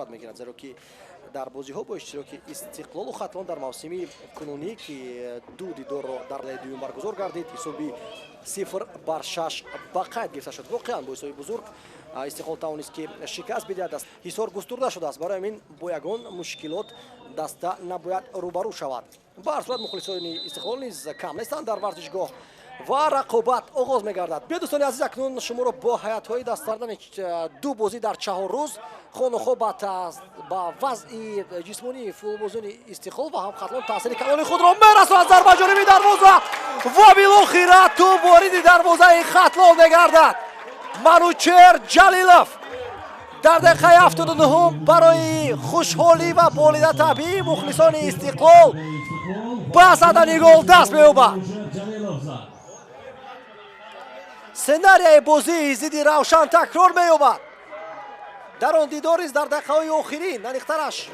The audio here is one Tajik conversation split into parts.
сурат мегирад, зеро ки дар бозиҳо бо иштироки Истиқлолу Хатлон дар мавсими кунунӣ ки ду дидорро дар лаи дуюм баргузор гардид, ҳисоби 0-6 ба қайд гирифта шуд. Воқеан бо ҳисоби бузург Истиқлол тавонист ки шикаст бидиҳад аст. Ҳисор густурда шудааст. Барои ҳамин бо ягон мушкилот даста набояд рӯбарӯ шавад. Ба ҳар сурат мухлисони Истиқлол низ кам нестанд дар варзишгоҳ ва рақобат оғоз мегардад. Биёдӯстони азиз, акнун шуморо бо ҳаятҳои дастардани ду бозӣ дар 4 рӯз хонухо ба вазъи ҷисмонии футболбозони Истиқлол ва ҳам Хатлон таъсири калони худро мерасонад. Зарба ҷониби дарвоза ва билохира ту вориди дарвозаи Хатлон мегардад. Манучер Ҷалилов дар дақиқаи 79 барои хушҳолӣ ва болида табии мухлисони Истиқлол ба задани гол даст меёбад. сценарияи бозии зидди Равшан такрор меёбад. дар он дидор низ дар дақиқаҳои охирин, наниқтараш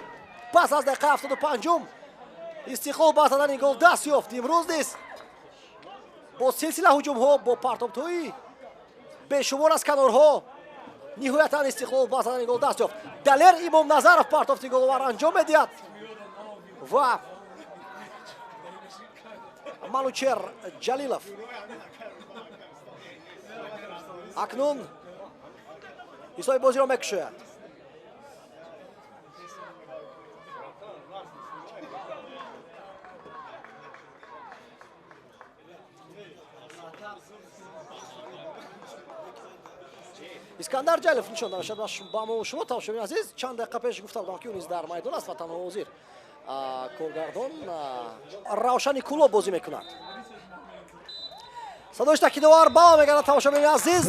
пас аз дақиқаи 75 Истиқлол ба задани гол даст ёфт. имрӯз низ бо силсила ҳуҷумҳо, бо партоптои бешумор аз канорҳо ниҳоятан Истиқлол ба задани гол даст ёфт. Далер Имомназаров партофти головар анҷом медиҳад ва Манучер Ҷалилов акнун ҳисоби бозиро мекушояд. Искандар Ҷалилов нишон дада шуд. ба мо шумо тамошобини азиз, чанд дақиқа пеш гуфта будам ки ӯ низ дар майдон аст ва танҳо ҳозир коргардон Равшани Куло бозӣ мекунад. садои такидовар ба мо мегардад тамошобини азиз.